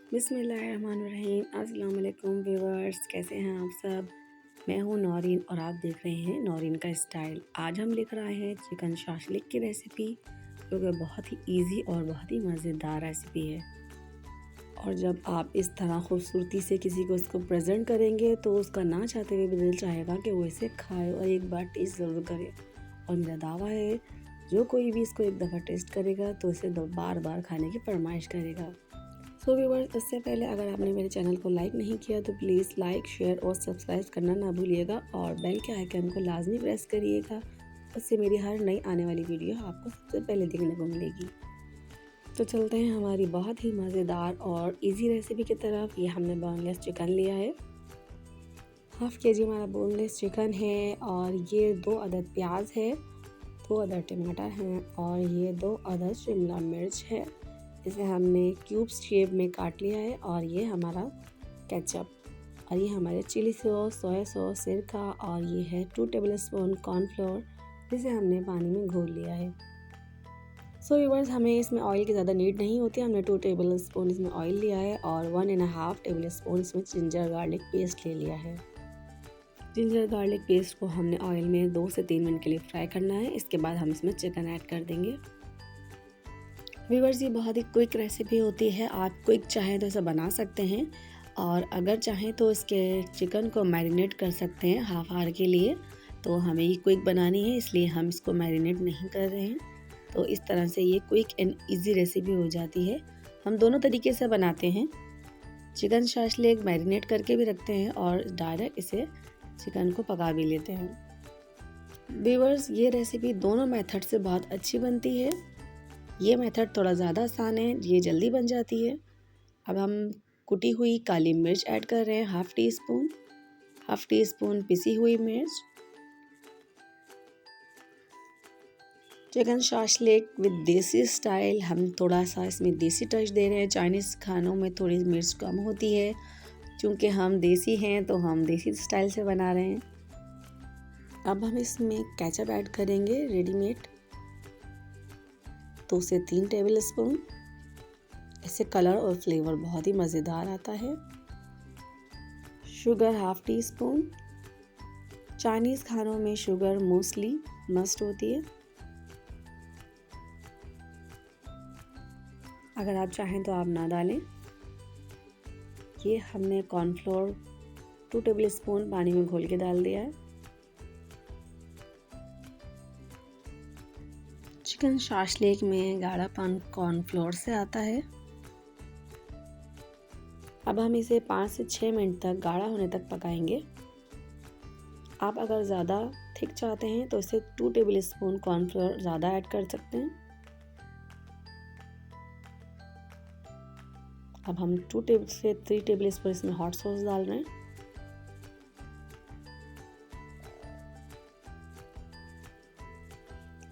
बिस्मिल्लाहिर्रहमानिर्रहीम। अस्सलाम वालेकुम व्यूअर्स, कैसे हैं आप सब। मैं हूँ नौरीन और आप देख रहे हैं नौरीन का स्टाइल। आज हम लेकर आए हैं चिकन शाशलिक की रेसिपी, जो कि बहुत ही इजी और बहुत ही मज़ेदार रेसिपी है। और जब आप इस तरह खूबसूरती से किसी को इसको प्रेजेंट करेंगे तो उसका ना चाहते हुए भी दिल चाहेगा कि वो इसे खाए और एक बार टेस्ट ज़रूर करे। और मेरा दावा है, जो कोई भी इसको एक दफ़ा टेस्ट करेगा तो इसे बार बार खाने की फरमाइश करेगा। सो व्यूअर्स, इससे पहले अगर आपने मेरे चैनल को लाइक नहीं किया तो प्लीज़ लाइक, शेयर और सब्सक्राइब करना ना भूलिएगा और बेल के आइकन को लाजमी प्रेस करिएगा। उससे मेरी हर नई आने वाली वीडियो आपको सबसे पहले देखने को मिलेगी। तो चलते हैं हमारी बहुत ही मज़ेदार और इजी रेसिपी की तरफ। ये हमने बोनलेस चिकन लिया है, हाफ़ केजी हमारा बोनलेस चिकन है। और ये 2 अदद प्याज है, 2 अदद टमाटर हैं और ये 2 अदद शिमला मिर्च है। इसे हमने क्यूब्स शेप में काट लिया है। और ये हमारा केचप, और ये हमारे चिली सॉस, सोया सॉस, सिरका, और ये है 2 टेबलस्पून कॉर्नफ्लोर, जिसे हमने पानी में घोल लिया है। सो व्यूअर्स, हमें इसमें ऑयल की ज़्यादा नीड नहीं होती। हमने 2 टेबलस्पून इसमें ऑयल लिया है और 1.5 टेबलस्पून इसमें जिंजर गार्लिक पेस्ट ले लिया है। जिंजर गार्लिक पेस्ट को हमने ऑयल में 2 से 3 मिनट के लिए फ्राई करना है। इसके बाद हम इसमें चिकन ऐड कर देंगे। व्यूअर्स, ये बहुत ही क्विक रेसिपी होती है। आप क्विक चाहें तो इसे बना सकते हैं, और अगर चाहें तो इसके चिकन को मैरिनेट कर सकते हैं हाफ आवर के लिए। तो हमें ये क्विक बनानी है, इसलिए हम इसको मैरिनेट नहीं कर रहे हैं। तो इस तरह से ये क्विक एंड इजी रेसिपी हो जाती है। हम दोनों तरीके से बनाते हैं, चिकन शाशलिक मैरिनेट करके भी रखते हैं और डायरेक्ट इसे चिकन को पका भी लेते हैं। व्यूअर्स, ये रेसिपी दोनों मेथड से बहुत अच्छी बनती है। ये मेथड थोड़ा ज़्यादा आसान है, ये जल्दी बन जाती है। अब हम कुटी हुई काली मिर्च ऐड कर रहे हैं, हाफ़ टी स्पून पिसी हुई मिर्च। चिकन शाशलिक विद देसी स्टाइल, हम थोड़ा सा इसमें देसी टच दे रहे हैं। चाइनीज़ खानों में थोड़ी मिर्च कम होती है, क्योंकि हम देसी हैं तो हम देसी स्टाइल से बना रहे हैं। अब हम इसमें केचप ऐड करेंगे रेडीमेड, 2 से 3 टेबलस्पून। इससे कलर और फ्लेवर बहुत ही मज़ेदार आता है। Sugar half tea spoon. Chinese खानों में शुगर मोस्टली मस्ट होती है। अगर आप चाहें तो आप ना डालें। ये हमने कॉर्नफ्लोर 2 टेबलस्पून पानी में घोल के डाल दिया है। चिकन शाशलिक में गाढ़ापन कॉर्नफ्लोर से आता है। अब हम इसे 5 से 6 मिनट तक गाढ़ा होने तक पकाएंगे। आप अगर ज़्यादा थिक चाहते हैं तो इसे 2 टेबलस्पून कॉर्नफ्लोर ज़्यादा ऐड कर सकते हैं। अब हम 2 से 3 टेबलस्पून इसमें हॉट सॉस डाल रहे हैं।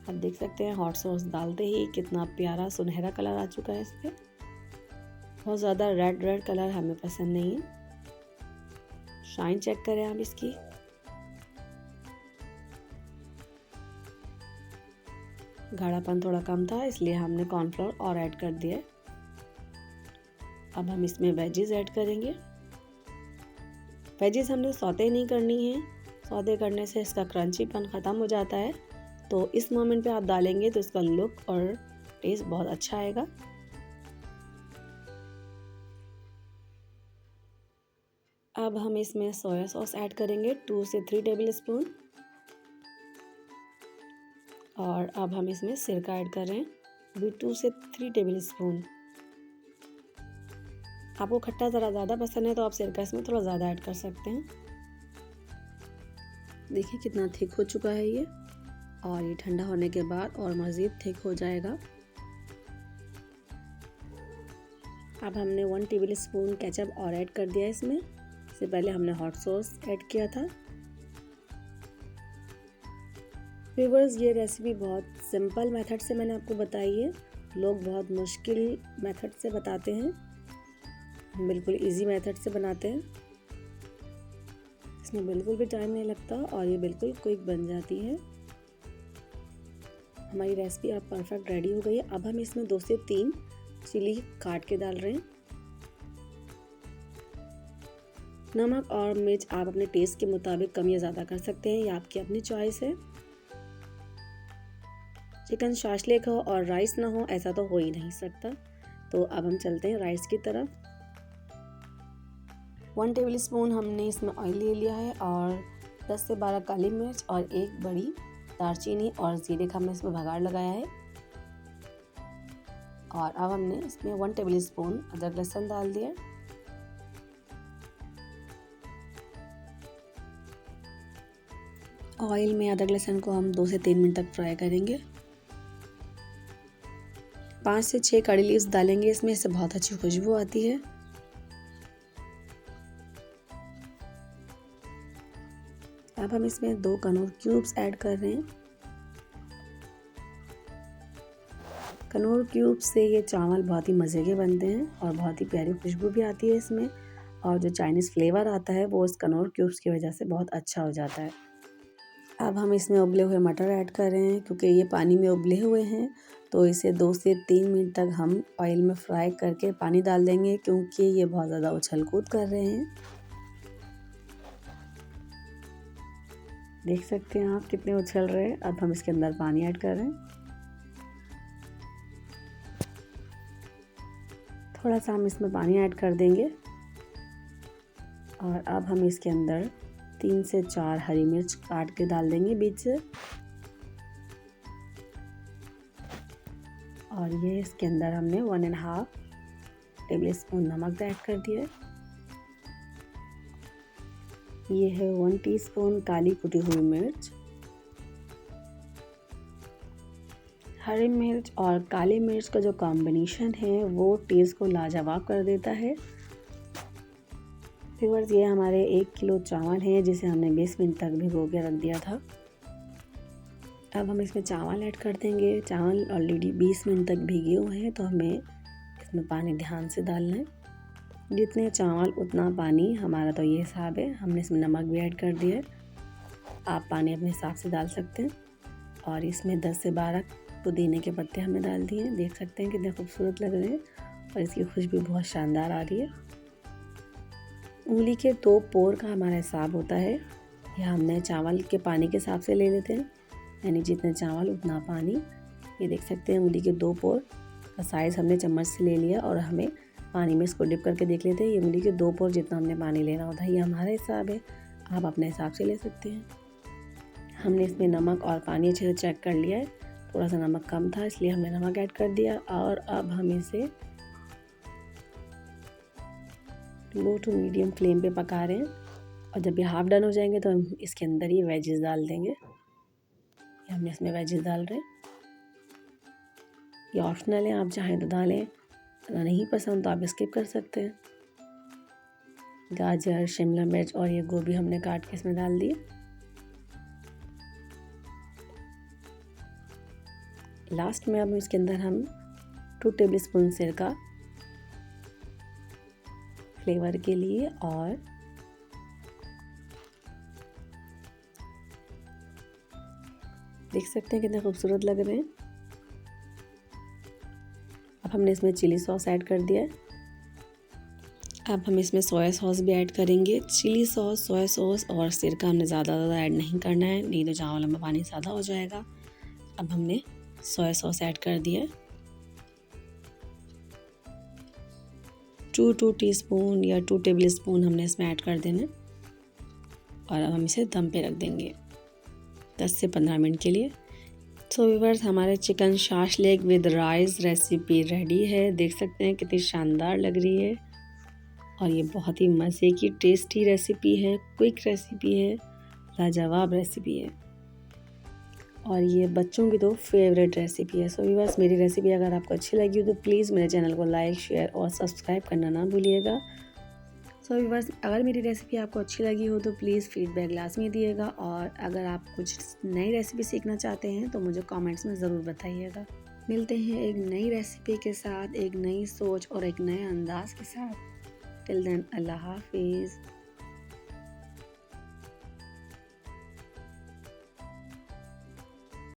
आप देख सकते हैं हॉट सॉस डालते ही कितना प्यारा सुनहरा कलर आ चुका है इस पर। बहुत ज़्यादा रेड कलर हमें पसंद नहीं है। शाइन चेक करें आप इसकी। गाढ़ापन थोड़ा कम था, इसलिए हमने कॉर्नफ्लोर और ऐड कर दिया। अब हम इसमें वेजीज ऐड करेंगे। वेजीज हमने सौते नहीं करनी है, सौते करने से इसका क्रंचीपन ख़त्म हो जाता है। तो इस मोमेंट पे आप डालेंगे तो इसका लुक और टेस्ट बहुत अच्छा आएगा। अब हम इसमें सोया सॉस ऐड करेंगे 2 से 3 टेबलस्पून। और अब हम इसमें सिरका ऐड कर रहे हैं, भी 2 से 3 टेबलस्पून। आपको खट्टा ज़रा ज़्यादा पसंद है तो आप सिरका इसमें थोड़ा ज़्यादा ऐड कर सकते हैं। देखिए कितना थिक हो चुका है ये, और ये ठंडा होने के बाद और मज़ीद थिक हो जाएगा। अब हमने 1 टेबलस्पून केचप और ऐड कर दिया इसमें। इससे पहले हमने हॉट सॉस ऐड किया था। व्यूअर्स, ये रेसिपी बहुत सिंपल मेथड से मैंने आपको बताई है। लोग बहुत मुश्किल मेथड से बताते हैं, हम बिल्कुल इजी मेथड से बनाते हैं। इसमें बिल्कुल भी टाइम नहीं लगता और ये बिल्कुल क्विक बन जाती है। हमारी रेसिपी अब परफेक्ट रेडी हो गई है। अब हम इसमें 2 से 3 चिली काट के डाल रहे हैं। नमक और मिर्च आप अपने टेस्ट के मुताबिक कम या ज़्यादा कर सकते हैं, ये आपकी अपनी चॉइस है। चिकन शाशलिक हो और राइस ना हो ऐसा तो हो ही नहीं सकता। तो अब हम चलते हैं राइस की तरफ। 1 टेबलस्पून हमने इसमें ऑयल ले लिया है और 10 से 12 काली मिर्च और एक बड़ी दालचीनी और जीरे का हमने इसमें भगाड़ लगाया है। और अब हमने इसमें 1 टेबलस्पून अदरक लहसुन डाल दिया। ऑयल में अदरक लहसुन को हम 2 से 3 मिनट तक फ्राई करेंगे। 5 से 6 कड़ी लीव्स डालेंगे इसमें, इससे बहुत अच्छी खुशबू आती है। अब हम इसमें 2 कनौर क्यूब्स ऐड कर रहे हैं। कनौर क्यूब से ये चावल बहुत ही मज़े के बनते हैं और बहुत ही प्यारी खुशबू भी आती है इसमें, और जो चाइनीज़ फ्लेवर आता है वो इस कनौर क्यूब्स की वजह से बहुत अच्छा हो जाता है। अब हम इसमें उबले हुए मटर ऐड कर रहे हैं। क्योंकि ये पानी में उबले हुए हैं तो इसे 2 से 3 मिनट तक हम ऑयल में फ्राई करके पानी डाल देंगे, क्योंकि ये बहुत ज़्यादा उछल कूद कर रहे हैं। देख सकते हैं आप कितने उछल रहे हैं। अब हम इसके अंदर पानी ऐड कर रहे हैं। थोड़ा सा हम इसमें पानी ऐड कर देंगे और अब हम इसके अंदर 3 से 4 हरी मिर्च काट के डाल देंगे बीच से, और ये इसके अंदर हमने 1.5 टेबलस्पून नमक ऐड कर दिया है। ये है 1 टीस्पून काली कुटी हुई मिर्च। हरी मिर्च और काली मिर्च का जो कॉम्बिनेशन है वो टेस्ट को लाजवाब कर देता है। व्यूअर्स, ये हमारे 1 किलो चावल हैं जिसे हमने 20 मिनट तक भिगो के रख दिया था। अब हम इसमें चावल ऐड कर देंगे। चावल ऑलरेडी 20 मिनट तक भीगे हुए हैं तो हमें इसमें पानी ध्यान से डालना है। जितने चावल उतना पानी, हमारा तो ये हिसाब है। हमने इसमें नमक भी ऐड कर दिया है, आप पानी अपने हिसाब से डाल सकते हैं। और इसमें 10 से 12 पुदीने के पत्ते हमने डाल दिए हैं। देख सकते हैं कितने खूबसूरत लग रहे हैं और इसकी खुशबू बहुत शानदार आ रही है। उंगली के 2 पोर का हमारा हिसाब होता है। यह हमने चावल के पानी के हिसाब से ले लेते हैं, यानी जितने चावल उतना पानी। ये देख सकते हैं उंगली के 2 पोर का साइज़ हमने चम्मच से ले लिया और हमें पानी में इसको डिप करके देख लेते हैं। ये उंगली के 2 पोर जितना हमने पानी लेना होता है, ये हमारा हिसाब है, आप अपने हिसाब से ले सकते हैं। हमने इसमें नमक और पानी अच्छे से चेक कर लिया है। थोड़ा सा नमक कम था इसलिए हमने नमक ऐड कर दिया। और अब हम इसे लो टू मीडियम फ्लेम पे पका रहे हैं, और जब ये हाफ डन हो जाएंगे तो हम इसके अंदर ही वेजेस डाल देंगे। ये हमने इसमें वेजेस डाल रहे हैं। ये ऑप्शनल है, आप चाहें तो डालें, अगर नहीं पसंद तो आप स्किप कर सकते हैं। गाजर, शिमला मिर्च और ये गोभी हमने काट के इसमें डाल दी। लास्ट में अब इसके अंदर हम 2 टेबलस्पून सिरका फ्लेवर के लिए, और देख सकते हैं कितने खूबसूरत लग रहे हैं। अब हमने इसमें चिली सॉस ऐड कर दिया है। अब हम इसमें सोया सॉस भी ऐड करेंगे। चिली सॉस, सोया सॉस और सिरका हमने ज़्यादा ऐड नहीं करना है, नहीं तो चावलों में पानी ज़्यादा हो जाएगा। अब हमने सोया सॉस ऐड कर दिया है। 2 टीस्पून या 2 टेबलस्पून हमने इसमें ऐड कर देना है, और अब हम इसे दम पे रख देंगे 10 से 15 मिनट के लिए। सो व्यूअर्स, हमारे chicken shashlik with rice recipe ready है। देख सकते हैं कितनी शानदार लग रही है, और ये बहुत ही मज़े की टेस्टी रेसिपी है, क्विक रेसिपी है, लाजवाब रेसिपी है, और ये बच्चों की तो फेवरेट रेसिपी है। सो व्यूअर्स, मेरी रेसिपी अगर आपको अच्छी लगी हो तो प्लीज़ मेरे चैनल को लाइक, शेयर और सब्सक्राइब करना ना भूलिएगा। सो व्यूअर्स, अगर मेरी रेसिपी आपको अच्छी लगी हो तो प्लीज़ फीडबैक लाजमी दिएगा, और अगर आप कुछ नई रेसिपी सीखना चाहते हैं तो मुझे कमेंट्स में ज़रूर बताइएगा। मिलते हैं एक नई रेसिपी के साथ, एक नई सोच और एक नए अंदाज के साथ। टिल देन, अल्लाह हाफिज़।